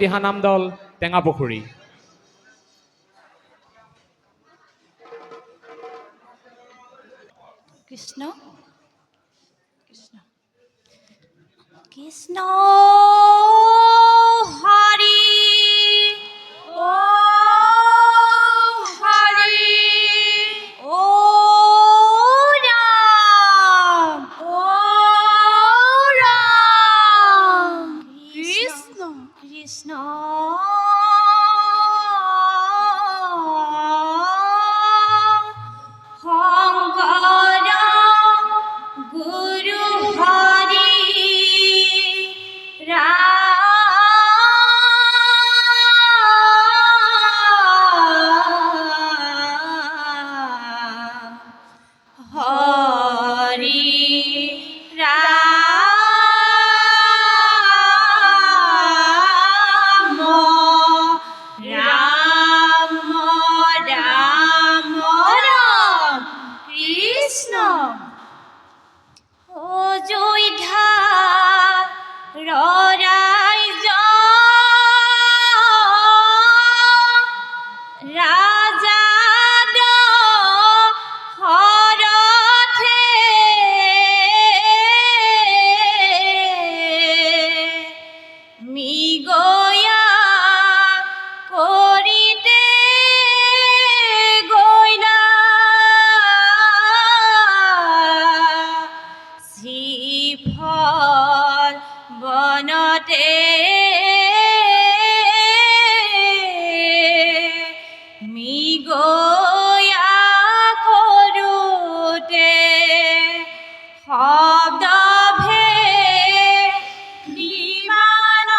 দিহানাম দল টেঙাপুখুৰী। কৃষ্ণ কৃষ্ণ কৃষ্ণ হৰি ও হৰি ও ৰাম কৃষ্ণ কৃষ্ণ শংকৰ গুৰু হৰি ৰাম হৰি ৰাম ৰাম ৰাম ৰাম কৃষ্ণ অযোধ্যা ৰাজ্য ৰাজা দশৰথে মৃগয়া কৰিতে গৈলা শ্ৰীফল বনতে মৃগয়া কৰোতে শব্দ বিমান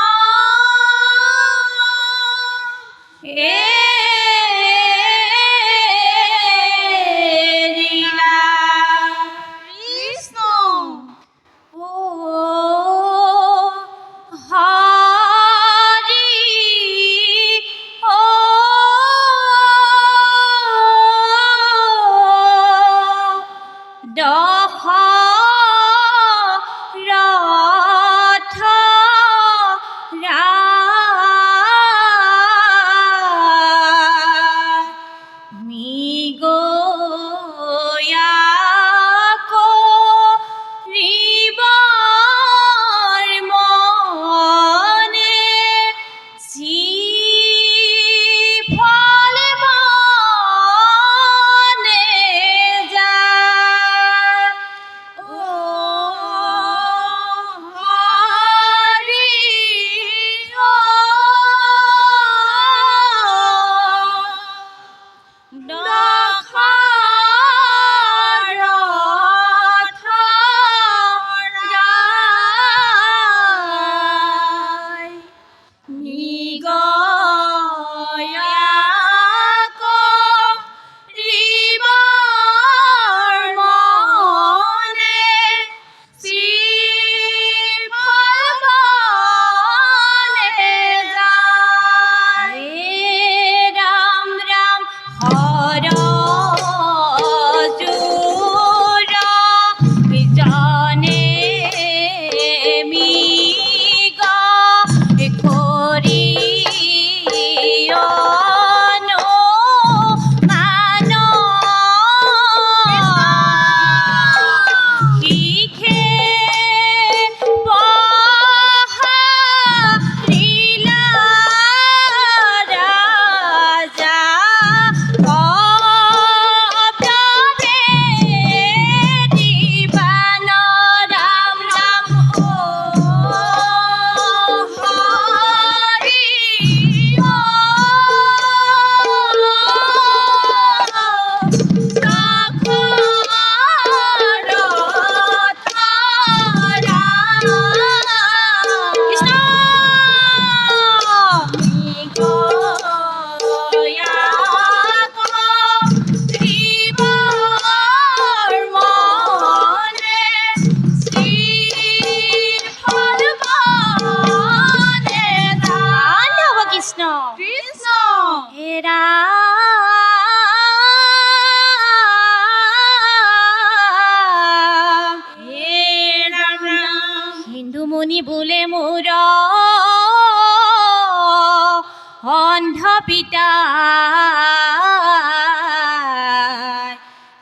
পিতা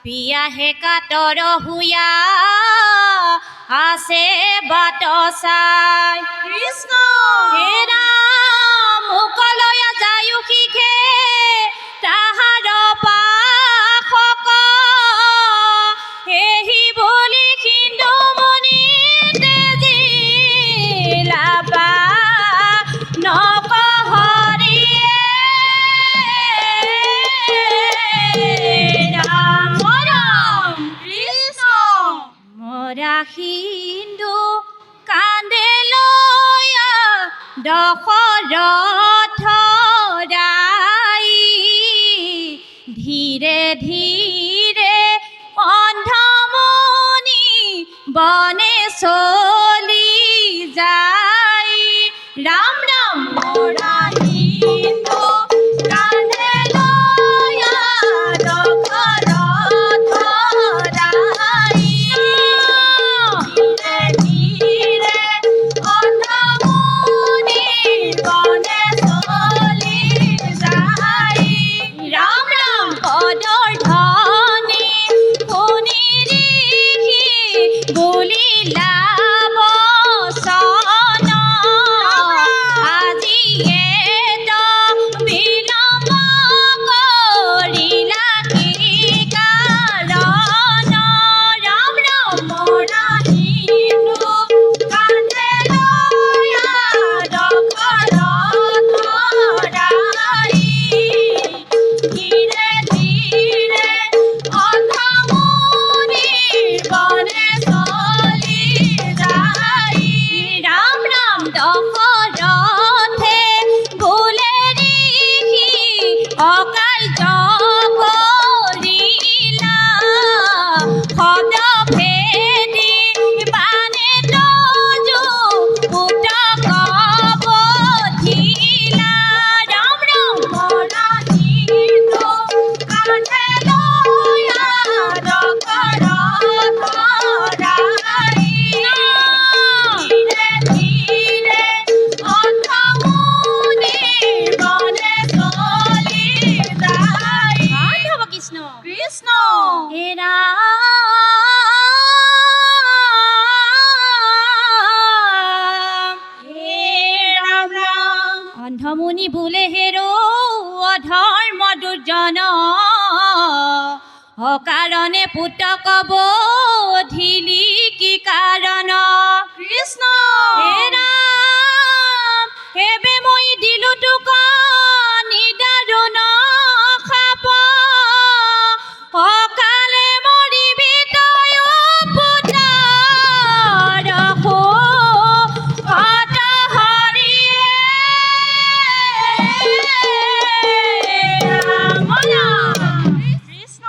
পিয়াহে কাতৰ হুয়া আছে বাট চাই কৃষ্ণ হে ৰাম মুকলয় যায়ো শিখে তাহাৰ পাশক এহি বুলি সিন্ধু মুনি তেজিলা পা নকহৰিয়ে ৰাম ৰাম কৃষ্ণ মৰা সিন্ধু কান্দে লয়া দশৰথ ৰাই ধীৰে ধীৰে অন্ধমুনি বনে চলি যায় ৰাম ৰাম মৰা সিন্ধু কান্দে লয়া দশৰথ ৰাই ধীৰে ধীৰে অন্ধমুনি বনে চলি যায় ৰাম ৰাম পদৰ ধ্বনি শুনি ঋষি বুলিলা বচন আজিয়েত বিলম্ব কৰিলা কি কাৰণ ৰাম ৰাম মৰা সিন্ধু কান্দে লয়া দশৰথ ৰাই ধীৰে ধীৰে অন্ধমুনি বনে চলি যায় ৰাম ৰাম দশৰথে বোলে ঋষি অকাৰ্য কৰিলা শব্দ ভেদি বানে তজু পুতক বধিলা ৰাম ৰাম মৰা সিন্ধু কান্দে লয়া দশৰথ ৰাই ধীৰে ধীৰে অন্ধমুনি বনে চলি যায় মাধৱ কৃষ্ণ কৃষ্ণ হে ৰাম ৰাম অন্ধমুনি বোলে হেৰো অধৰ্ম দুৰ্জন অকাৰণে পুতক বধিলি কি কাৰণ কৃষ্ণ হে ৰাম হেবে মই দিলো তোক নিদাৰুণ শাপ অকালে মৰিবি তয়ো পুত্ৰ হত হৰিয়ে ৰাম ৰাম কৃষ্ণ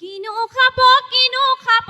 কিনো খাপ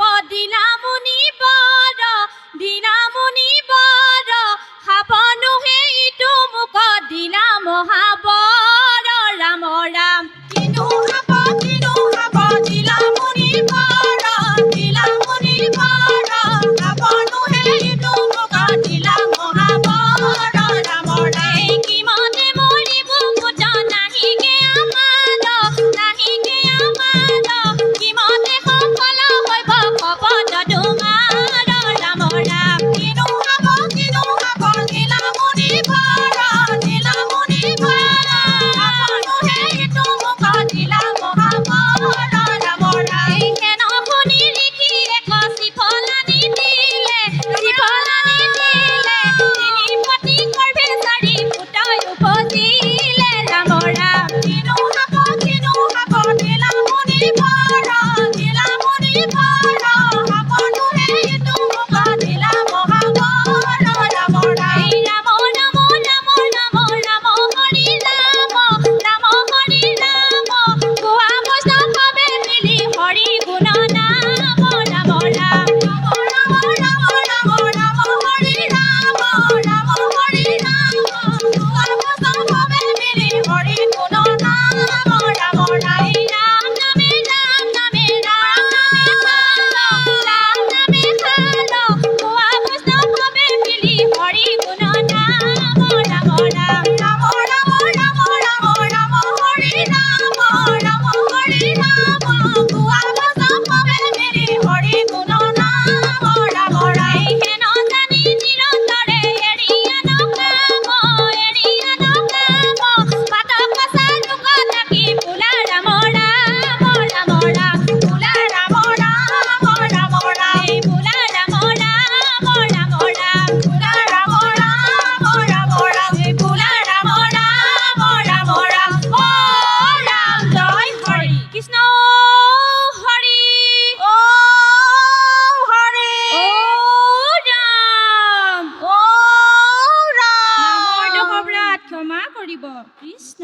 ক্ষমা কৰিব। কৃষ্ণ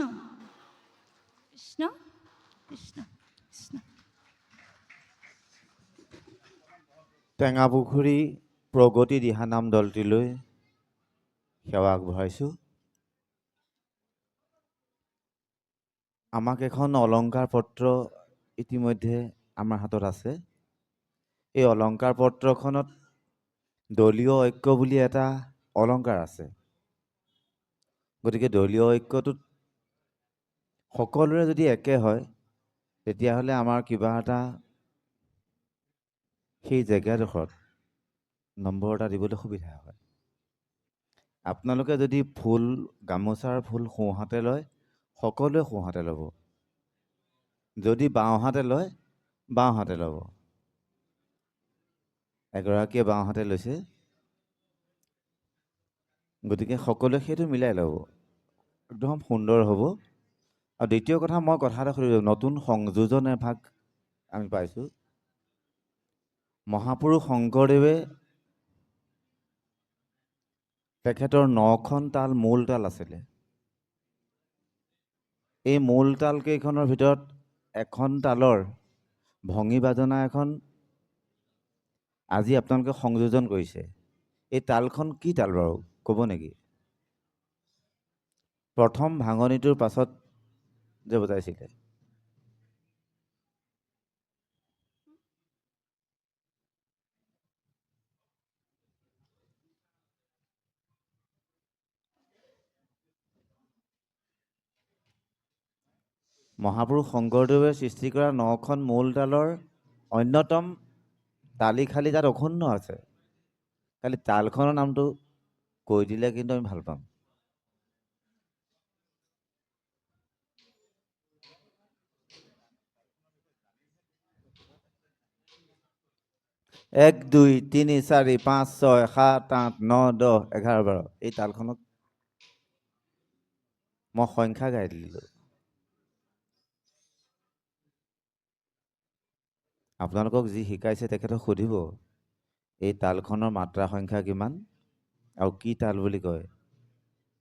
কৃষ্ণ কৃষ্ণ কৃষ্ণ। টেঙাপুখুৰী প্ৰগতি দিহানাম দলটিলৈ সেৱা আগবঢ়াইছোঁ। আমাক এখন অলংকাৰ পত্ৰ ইতিমধ্যে আমাৰ হাতত আছে। এই অলংকাৰ পত্ৰখনত দলীয় ঐক্য বুলি এটা অলংকাৰ আছে। গতিকে দলীয় ঐক্যটোত সকলোৰে যদি একে হয় তেতিয়াহ'লে আমাৰ কিবা এটা সেই জেগাডোখৰত নম্বৰ এটা দিবলৈ সুবিধা হয়। আপোনালোকে যদি ফুল গামোচাৰ ফুল সোঁহাতে লয় সকলোৱে সোঁহাতে ল'ব, যদি বাওঁহাতে লয় বাওঁহাতে ল'ব। এগৰাকীয়ে বাওঁহাতে লৈছে, গতিকে সকলোৱে সেইটো মিলাই ল'ব, একদম সুন্দৰ হ'ব। আৰু দ্বিতীয় কথা, মই কথা এটা সুধিছোঁ, নতুন সংযোজন এভাগ আমি পাইছোঁ। মহাপুৰুষ শংকৰদেৱে তেখেতৰ 9খন তাল মূল তাল আছিলে। এই মূল তাল কেইখনৰ ভিতৰত এখন তালৰ ভঙি বাজনা এখন আজি আপোনালোকে সংযোজন কৰিছে। এই তালখন কি তাল বাৰু ক'ব নেকি? প্ৰথম ভাঙনিটোৰ পাছত যে বজাইছিলে, মহাপুৰুষ শংকৰদেৱে সৃষ্টি কৰা 9খন মূল তালৰ অন্যতম তালি খালি তাত অক্ষুণ্ণ আছে। খালি তালখনৰ নামটো কৈ দিলে কিন্তু আমি ভাল পাম। এক, দুই, তিনি, চাৰি, পাঁচ, ছয়, সাত, আঠ, ন, 10, 11, 12 এই তালখনক মই সংখ্যা গাই দিলোঁ। আপোনালোকক যি শিকাইছে তেখেতক সুধিব এই তালখনৰ মাত্ৰা সংখ্যা কিমান আৰু কি তাল বুলি কয়।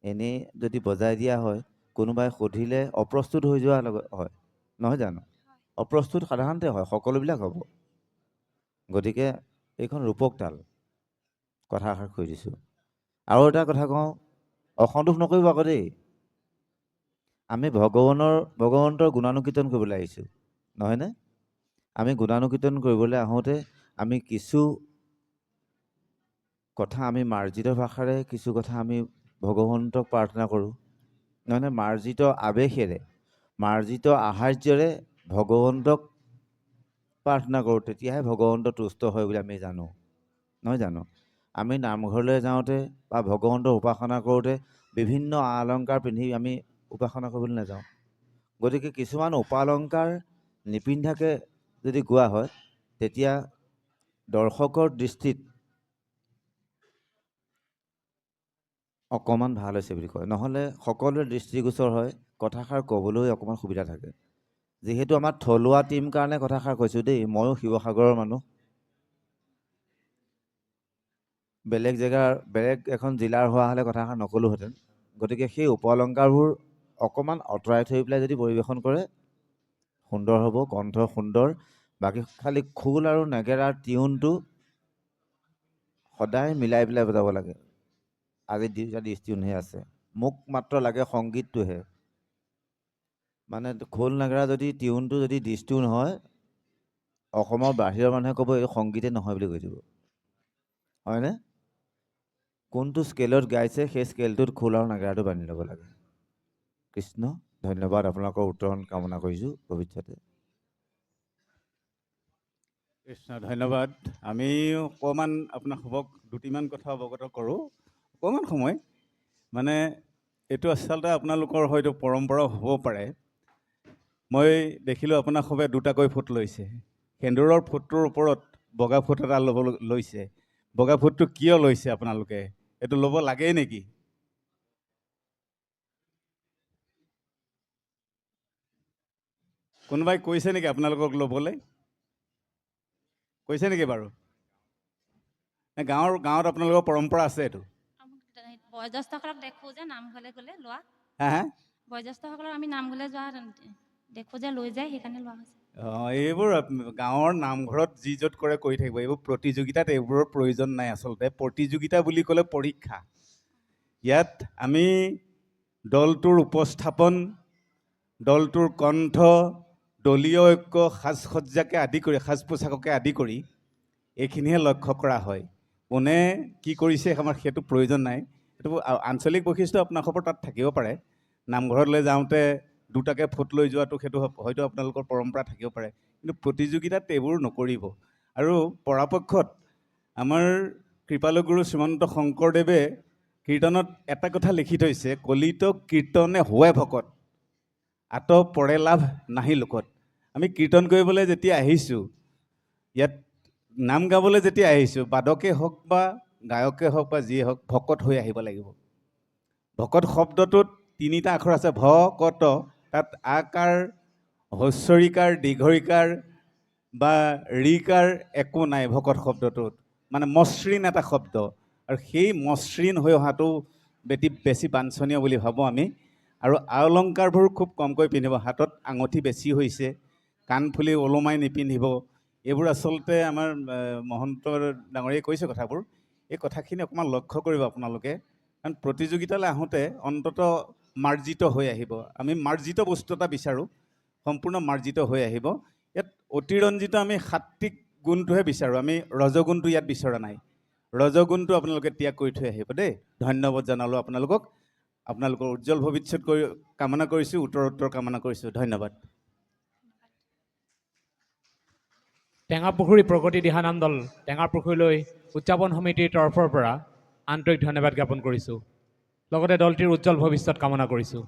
এনেই যদি বজাই দিয়া হয় কোনোবাই সুধিলে অপ্ৰস্তুত হৈ যোৱা হয়, নহয় জানো? অপ্ৰস্তুত সাধাৰণতে হয়, সকলোবিলাক হ'ব। গতিকে এইখন ৰূপক তাল, কথা এষাৰ কৈ দিছোঁ। আৰু এটা কথা কওঁ, অসন্তোষ নকৰিব আকৌ দেই। আমি ভগৱন্তৰ গুণানুকীৰ্তন কৰিবলৈ আহিছোঁ, নহয়নে? আমি গুণানুকীৰ্তন কৰিবলৈ আহোঁতে আমি কিছু কথা আমি মাৰ্জিত ভাষাৰে, কিছু কথা আমি ভগৱন্তক প্ৰাৰ্থনা কৰোঁ, নহয়নে? মাৰ্জিত আৱেশেৰে, মাৰ্জিত আহাৰ্যৰে ভগৱন্তক প্ৰাৰ্থনা কৰোঁ, তেতিয়াহে ভগৱন্ত তুষ্ট হয় বুলি আমি জানো, নহয় জানো? আমি নামঘৰলৈ যাওঁতে বা ভগৱন্তৰ উপাসনা কৰোঁতে বিভিন্ন অলংকাৰ পিন্ধি আমি উপাসনা কৰিবলৈ নাযাওঁ। গতিকে কিছুমান উপালংকাৰ নিপিন্ধাকৈ যদি গোৱা হয় তেতিয়া দৰ্শকৰ দৃষ্টিত অকণমান ভাল হৈছে বুলি কয়, নহ'লে সকলোৰে দৃষ্টিগোচৰ হয়, কথাষাৰ ক'বলৈ অকণমান সুবিধা থাকে। যিহেতু আমাৰ থলুৱা টীম কাৰণে কথাষাৰ কৈছোঁ দেই, ময়ো শিৱসাগৰৰ মানুহ। বেলেগ এখন জিলাৰ হোৱা হ'লে কথাষাৰ নকলোহেঁতেন। গতিকে সেই উপলংকাৰবোৰ অকণমান আঁতৰাই থৈ পেলাই যদি পৰিৱেশন কৰে সুন্দৰ হ'ব, কণ্ঠ সুন্দৰ। বাকী খালি খোল আৰু নেগেৰাৰ টিউনটো সদায় মিলাই পেলাই বজাব লাগে। আজি ডিষ্টিউনহে আছে, মোক মাত্ৰ লাগে সংগীতটোহে। মানে খোল নেগেৰা যদি টিউনটো যদি ডিষ্টিউন হয়, অসমৰ বাহিৰৰ মানুহে ক'ব এই সংগীতে নহয় বুলি কৈ দিব, হয়নে? কোনটো স্কেলত গাইছে সেই স্কেলটোত খোল আৰু নাগৰাটো বান্ধি ল'ব লাগে। কৃষ্ণ, ধন্যবাদ। আপোনালোকৰ উত্তৰণ কামনা কৰিছোঁ ভৱিষ্যতে। কৃষ্ণ, ধন্যবাদ। আমি অকণমান আপোনাৰ সবক দুটিমান কথা অৱগত কৰোঁ, অকণমান সময়। মানে এইটো আচলতে আপোনালোকৰ হয়তো পৰম্পৰাও হ'ব পাৰে। মই দেখিলোঁ আপোনাক সবে দুটাকৈ ফুট লৈছে। সেন্দুৰৰ ফুটটোৰ ওপৰত বগা ফুট এটা ল'ব লৈছে। বগা ফুটটো কিয় লৈছে আপোনালোকে? এইটো ল'ব লাগেই নেকি? কোনোবাই কৈছে নেকি আপোনালোকক ল'বলৈ? কৈছে নেকি বাৰু? গাঁৱত আপোনালোকৰ পৰম্পৰা আছে এইটো? বয়োজ্যেষ্ঠসকলক দেখোঁ যে নামঘৰলৈ গ'লে লোৱা হা হা বয়োজ্যেষ্ঠসকলক আমি নামঘৰলৈ যোৱা দেখোঁ যে লৈ যায় সেইকাৰণে লোৱা হৈছে এইবোৰ গাঁৱৰ নামঘৰত যি য'ত কৰে কৰি থাকিব এইবোৰ প্ৰতিযোগিতাত এইবোৰৰ প্ৰয়োজন নাই আচলতে প্ৰতিযোগিতা বুলি ক'লে পৰীক্ষা ইয়াত আমি দলটোৰ উপস্থাপন দলটোৰ কণ্ঠ দলীয় ঐক্য সাজ সজ্জাকে আদি কৰি সাজ পোছাককে আদি কৰি এইখিনিহে লক্ষ্য কৰা হয় কোনে কি কৰিছে আমাৰ সেইটো প্ৰয়োজন নাই এইটো আঞ্চলিক বৈশিষ্ট্য আপোনালোকৰ তাত থাকিব পাৰে নামঘৰলৈ যাওঁতে দুটাকে ফুট লৈ যোৱাটো সেইটো হয়তো আপোনালোকৰ পৰম্পৰা থাকিব পাৰে কিন্তু প্ৰতিযোগিতাত এইবোৰ নকৰিব আৰু পৰাপক্ষত আমাৰ কৃপালু গুৰু শ্ৰীমন্ত শংকৰদেৱে কীৰ্তনত এটা কথা লিখি থৈছে কলিত কীৰ্তনে হোৱে ভকত আত পৰে লাভ নাহি লোকত আমি কীৰ্তন কৰিবলৈ যেতিয়া আহিছোঁ ইয়াত নাম গাবলৈ যেতিয়া আহিছোঁ বাদকে হওক বা গায়কে হওক বা যিয়ে হওক ভকত হৈ আহিব লাগিব ভকত শব্দটোত তিনিটা আখৰ আছে ভকত তাত আকাৰ হস্যৰিকাৰ দীৰ্ঘৰিকাৰ বা ৰিকাৰ একো নাই ভকত শব্দটোত মানে মসৃণ এটা শব্দ আৰু সেই মসৃণ হৈ অহাটো বেছি বাঞ্ছনীয় বুলি ভাবোঁ আমি আৰু অলংকাৰবোৰ খুব কমকৈ পিন্ধিব হাতত আঙুঠি বেছি হৈছে কাণফুলি ওলোমাই নিপিন্ধিব এইবোৰ আচলতে আমাৰ মহন্ত ডাঙৰীয়ে কৈছে কথাবোৰ এই কথাখিনি অকণমান লক্ষ্য কৰিব আপোনালোকে কাৰণ প্ৰতিযোগিতালৈ আহোঁতে অন্ততঃ মাৰ্জিত হৈ আহিব আমি মাৰ্জিত বস্তু এটা বিচাৰোঁ সম্পূৰ্ণ মাৰ্জিত হৈ আহিব ইয়াত অতিৰঞ্জিত আমি সাত্বিক গুণটোহে বিচাৰোঁ আমি ৰজগুণটো ইয়াত বিচৰা নাই ৰজগুণটো আপোনালোকে ত্যাগ কৰি থৈ আহিব দেই ধন্যবাদ জনালোঁ আপোনালোকক আপোনালোকৰ উজ্জ্বল ভৱিষ্যত কামনা কৰিছোঁ উত্তৰ কামনা কৰিছোঁ ধন্যবাদ টেঙাপুখুৰী প্ৰগতি দিহানাম দল টেঙাপুখুৰীলৈ উদযাপন সমিতিৰ তৰফৰ পৰা আন্তৰিক ধন্যবাদ জ্ঞাপন কৰিছোঁ লগতে দলটিৰ উজ্জ্বল ভৱিষ্যত কামনা কৰিছোঁ